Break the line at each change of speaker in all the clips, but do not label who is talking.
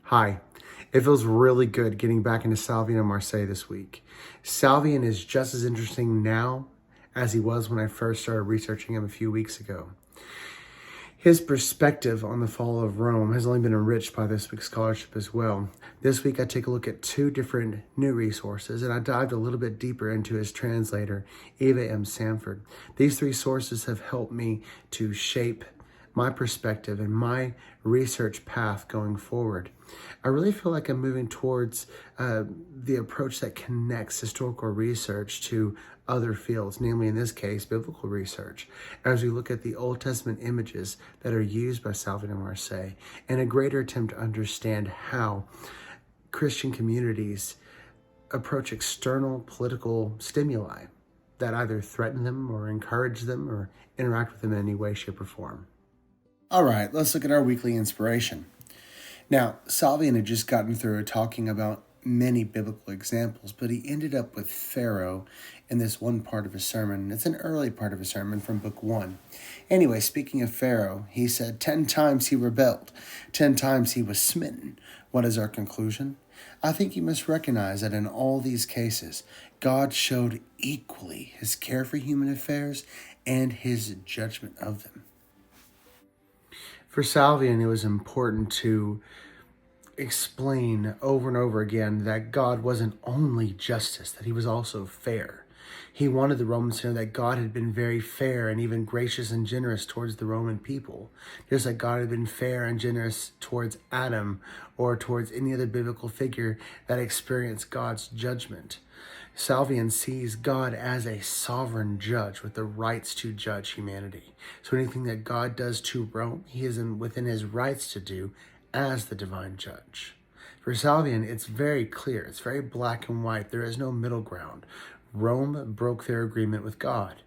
Hi. It feels really good getting back into Salvian and Marseille this week. Salvian is just as interesting now as he was when I first started researching him a few weeks ago. His perspective on the fall of Rome has only been enriched by this week's scholarship as well. This week I take a look at two different new resources, and I dived a little bit deeper into his translator, Eva M. Sanford. These three sources have helped me to shape my perspective and my research path going forward. I really feel like I'm moving towards the approach that connects historical research to other fields, namely in this case, biblical research, as we look at the Old Testament images that are used by Salvian and Marseille, and a greater attempt to understand how Christian communities approach external political stimuli that either threaten them or encourage them or interact with them in any way, shape, or form. All right, let's look at our weekly inspiration. Now, Salvian had just gotten through talking about many biblical examples, but he ended up with Pharaoh in this one part of his sermon. It's an early part of his sermon from book 1. Anyway, speaking of Pharaoh, he said 10 times he rebelled, 10 times he was smitten. What is our conclusion? I think you must recognize that in all these cases, God showed equally his care for human affairs and his judgment of them. For Salvian, it was important to explain over and over again that God wasn't only justice, that he was also fair. He wanted the Romans to know that God had been very fair and even gracious and generous towards the Roman people, just like God had been fair and generous towards Adam or towards any other biblical figure that experienced God's judgment. Salvian sees God as a sovereign judge with the rights to judge humanity. So anything that God does to Rome, he is within his rights to do as the divine judge. For Salvian, it's very clear. It's very black and white. There is no middle ground. Rome broke their agreement with God.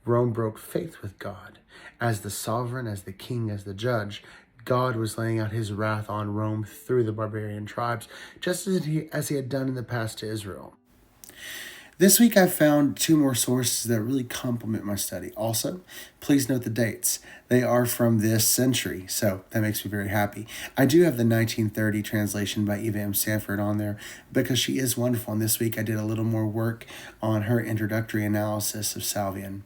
Rome broke faith with God. As the sovereign, as the king, as the judge, God was laying out his wrath on Rome through the barbarian tribes, just as he had done in the past to Israel. This week I found two more sources that really complement my study. Also, please note the dates. They are from this century, so that makes me very happy. I do have the 1930 translation by Eva M. Sanford on there because she is wonderful, and this week I did a little more work on her introductory analysis of Salvian.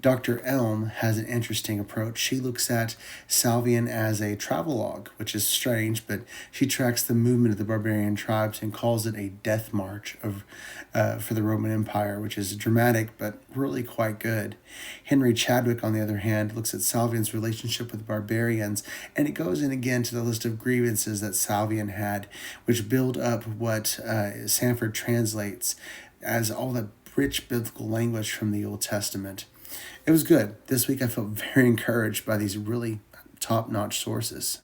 Dr. Elm has an interesting approach. She looks at Salvian as a travelogue, which is strange, but she tracks the movement of the barbarian tribes and calls it a death march for the Roman Empire, which is dramatic but really quite good. Henry Chadwick, on the other hand, looks at Salvian's relationship with barbarians, and it goes in again to the list of grievances that Salvian had, which build up what Sanford translates as all the rich biblical language from the Old Testament. It was good. This week I felt very encouraged by these really top-notch sources.